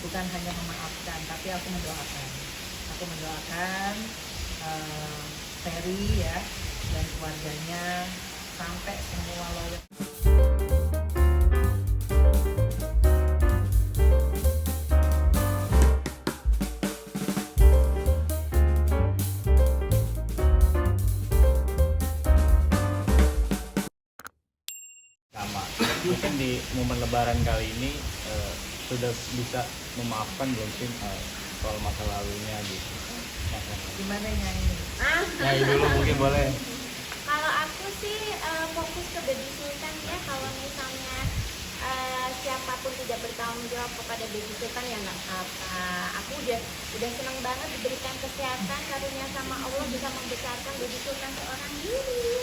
bukan hanya memaafkan, tapi aku mendoakan. Aku mendoakan Ferry ya dan keluarganya sampai semua lawyer. Sama. Mungkin di momen Lebaran kali ini sudah bisa memaafkan belum sih soal masa lalunya gitu? Gimana nyanyi? Nyanyi dulu mungkin boleh. Kalau aku sih fokus ke Baby Sultan ya. Kalau misalnya siapapun tidak bertanggung jawab kepada Baby Sultan ya nggak apa-apa. Aku udah seneng banget diberikan kesehatan karunia sama Allah bisa membesarkan Baby Sultan seorang diri.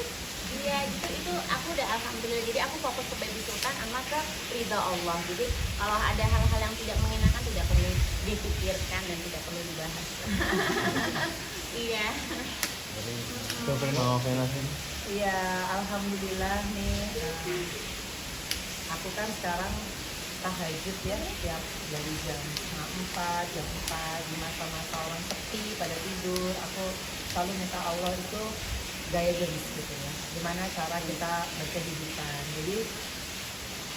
Iya gitu, itu aku udah alhamdulillah. Jadi aku fokus ke Baby Sultan sama ke ridha Allah. Jadi kalau ada hal-hal yang tidak mengenakan tidak perlu dipikirkan dan tidak perlu dibahas. Iya. Iya, alhamdulillah nih. Aku kan sekarang tahajud ya, tiap dari jam 4, jam 4 di masa-masa orang sepi pada tidur. Aku selalu minta Allah itu gaya gelis gitu ya. Gimana cara kita berkehidupan. Jadi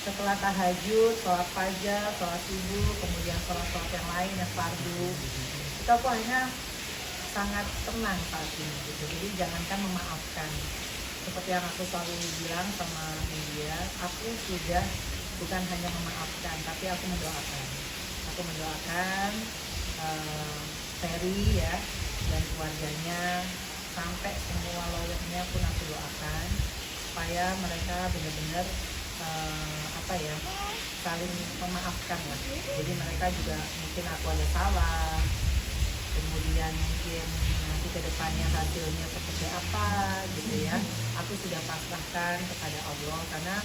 setelah tahajud, sholat fajar, sholat subuh, kemudian sholat-sholat yang lain yang fardu, itu aku hanya sangat tenang saat ini gitu. Jadi jangankan memaafkan, seperti yang aku selalu bilang sama media, aku sudah bukan hanya memaafkan, tapi aku mendoakan. Aku mendoakan Ferry ya dan keluarganya sampai semua lawyernya pun aku doakan supaya mereka benar-benar saling memaafkan lah. Jadi mereka juga mungkin aku ada salah, kemudian mungkin nanti ke depannya hasilnya seperti apa gitu ya, aku sudah pasrahkan kepada Allah. Karena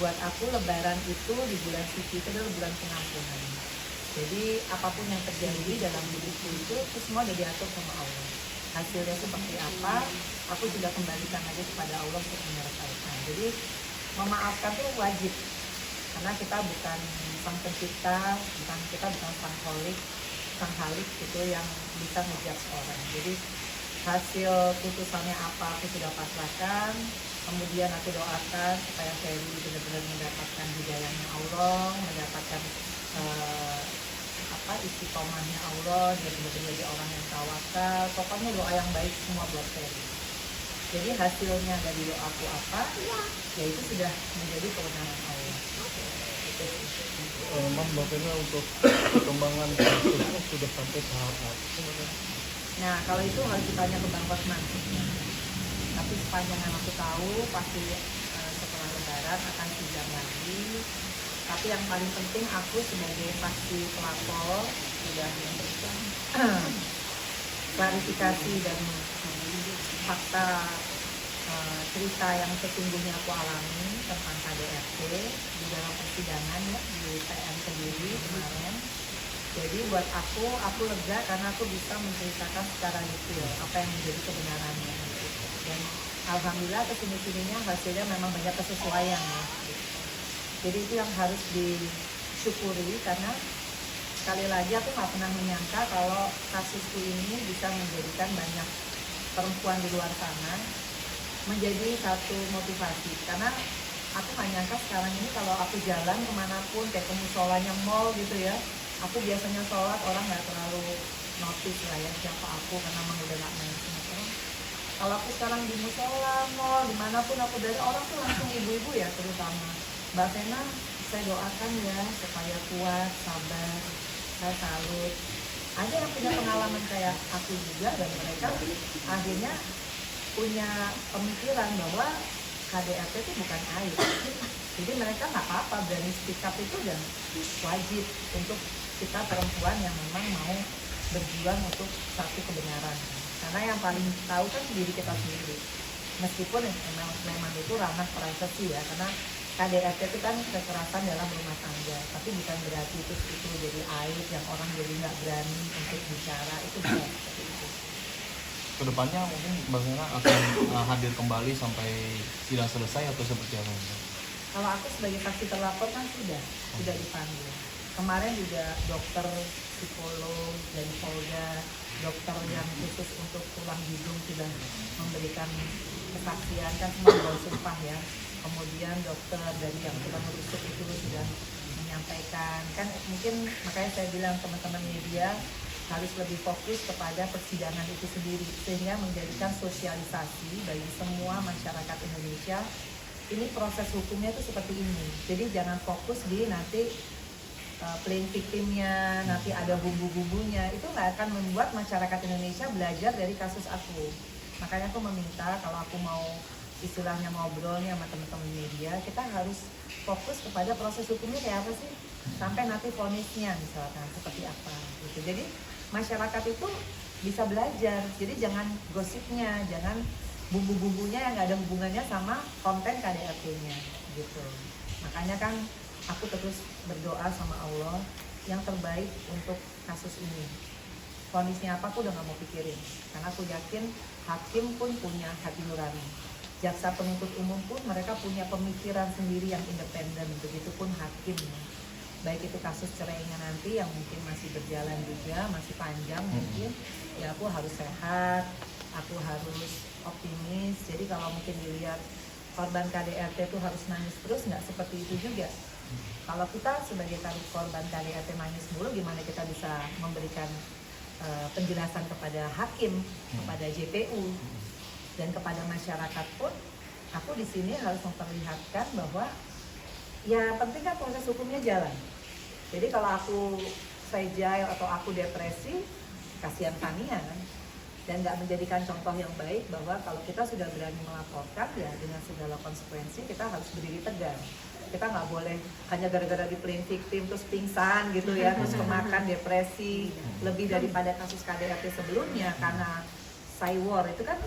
buat aku Lebaran itu di bulan suci itu adalah bulan pengampunan. Jadi apapun yang terjadi dalam hidupku itu semua udah diatur sama Allah. Hasilnya seperti apa, aku sudah kembalikan aja kepada Allah untuk menyelesaikan. Jadi memaafkan itu wajib, karena kita bukan sang pencipta, kita bukan sang halik gitu yang bisa ngejudge orang. Jadi hasil putusannya apa aku sudah pasrahkan, kemudian aku doakan supaya Ferry benar-benar mendapatkan hidayahnya Allah, mendapatkan istiqomahnya Allah, dia benar-benar jadi orang yang tawakal. Pokoknya doa yang baik semua buat Ferry. Jadi hasilnya dari doaku apa, ya itu sudah menjadi kewenangan Allah. Memang Mbak Fena untuk perkembangan kasusnya sudah sampai tahap apa? Nah kalau itu harus ditanya ke Bang Hotman. Tapi sepanjang yang aku tahu pasti setelah Lebaran akan sidang lagi. Tapi yang paling penting aku sebagai saksi pelapor sudah memberikan klarifikasi dan fakta cerita yang sesungguhnya aku alami tentang KDRT di dalam persidangan ya, di PN Kediri kemarin. Jadi buat aku lega karena aku bisa menceritakan secara detail apa yang menjadi kebenarannya. Dan alhamdulillah kesini-sininya hasilnya memang banyak kesesuaian ya. Jadi itu yang harus disyukuri, karena sekali lagi aku nggak pernah menyangka kalau kasusku ini bisa menjadikan banyak perempuan di luar sana menjadi satu motivasi. Karena aku nggak nyangka sekarang ini kalau aku jalan kemanapun kayak ke musolanya mall gitu ya, aku biasanya sholat orang nggak terlalu notice lah ya siapa aku, karena memang udah nggak main sama orang. Kalau aku sekarang di musola, mall, dimanapun aku dari orang tuh langsung ibu-ibu ya, terutama Mbak Fena, saya doakan ya supaya kuat, sabar, saya salut. Ada yang punya pengalaman kayak aku juga, dan mereka akhirnya punya pemikiran bahwa KDRT itu bukan aib. Jadi mereka nggak apa-apa, berani speak up itu dan wajib untuk kita perempuan yang memang mau berjuang untuk satu kebenaran. Karena yang paling tahu kan diri kita sendiri. Meskipun memang itu ranah privasi ya, karena KDRT itu kan kekerasan dalam rumah tangga, tapi bukan berarti itu jadi aib yang orang jadi nggak berani untuk bicara, itu bukan seperti itu. Kedepannya mungkin Mbak Fena akan hadir kembali sampai sidang selesai atau seperti apa? Kalau aku sebagai saksi terlapor kan sudah dipanggil. kemarin juga dokter, psikolog, dan polda, dokter yang khusus untuk tulang hidung sudah memberikan kesaksian, kan semua bersumpah ya. Kemudian dokter dari yang tukang rusuk itu sudah menyampaikan, kan mungkin makanya saya bilang teman-teman media harus lebih fokus kepada persidangan itu sendiri, sehingga menjadikan sosialisasi bagi semua masyarakat Indonesia. Ini proses hukumnya itu seperti ini, jadi jangan fokus di nanti playing victimnya, nanti ada bumbu-bumbunya, itu nggak akan membuat masyarakat Indonesia belajar dari kasus aku. Makanya aku meminta kalau aku mau istilahnya ngobrolnya sama teman-teman media, kita harus fokus kepada proses hukumnya kayak apa sih, sampai nanti vonisnya misalkan seperti apa gitu. Jadi masyarakat itu bisa belajar, jadi jangan gosipnya, jangan bumbu-bumbunya yang nggak ada hubungannya sama konten KDRT-nya gitu. Makanya kan aku terus berdoa sama Allah yang terbaik untuk kasus ini. Vonisnya apa aku udah nggak mau pikirin, karena aku yakin hakim pun punya hati nurani, jaksa penuntut umum pun mereka punya pemikiran sendiri yang independen, begitupun hakimnya. Baik itu kasus cerainya nanti yang mungkin masih berjalan juga, masih panjang mungkin, ya aku harus sehat, aku harus optimis. Jadi kalau mungkin dilihat korban KDRT itu harus nangis terus, nggak seperti itu juga. Kalau kita sebagai korban KDRT nangis mulu, gimana kita bisa memberikan penjelasan kepada hakim, kepada JPU, dan kepada masyarakat pun. Aku di sini harus memperlihatkan bahwa ya penting kan proses hukumnya jalan. Jadi kalau aku fragile atau aku depresi, kasihan Tania kan, dan nggak menjadikan contoh yang baik bahwa kalau kita sudah berani melaporkan ya dengan segala konsekuensi kita harus berdiri tegar. Kita nggak boleh hanya gara-gara di playing victim terus pingsan gitu ya, terus kemakan depresi lebih daripada kasus KDRT sebelumnya karena cywar itu kan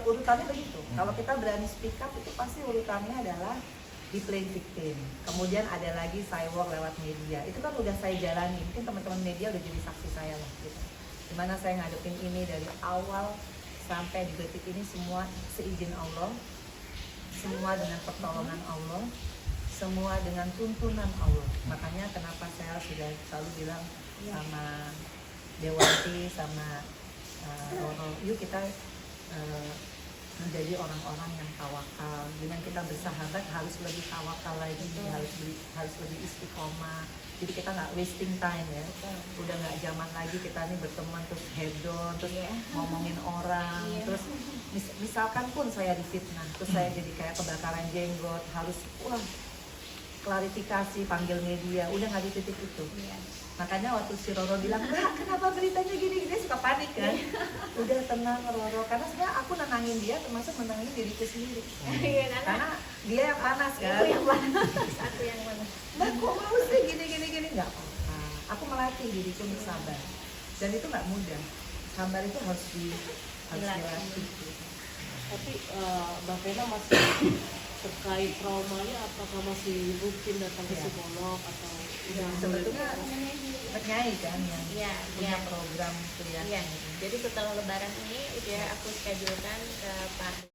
urutannya begitu. Kalau kita berani speak up itu pasti urutannya adalah di playing victim, kemudian ada lagi cywar lewat media. Itu kan udah saya jalani, mungkin teman-teman media udah jadi saksi saya lah gitu. Dimana saya ngadepin ini dari awal sampai di detik ini semua seizin Allah, semua dengan pertolongan Allah, semua dengan tuntunan Allah. Makanya kenapa saya sudah selalu bilang sama Dewanti, sama Roro, yuk kita menjadi orang-orang yang tawakal. Dengan kita bersahabat harus lebih tawakal lagi, harus lebih istiqomah. Jadi kita nggak wasting time ya. Udah nggak zaman lagi kita nih berteman terus hedon, terus ngomongin orang, terus misalkan pun saya difitnah, terus saya jadi kayak kebakaran jenggot, harus klarifikasi, panggil media, udah nggak di titik itu. Makanya waktu si Roro bilang, kenapa beritanya gini, dia suka panik kan. Udah tenang Roro, karena sebenarnya aku nenangin dia termasuk menenangin diriku sendiri. Karena dia yang panas kan. Aku yang panas, aku yang panas. Mbak kok mau sih gini, nggak apa-apa. Aku melatih diriku untuk sabar. Dan itu nggak mudah. Sabar itu harus dilatih. Tapi Mbak Vena masih terkait traumanya, apakah masih rutin datang ke psikolog atau Sebetulnya Nyai kan yang punya Iya. program itu ya. Iya. Jadi setelah Lebaran ini udah aku schedulekan ke Pak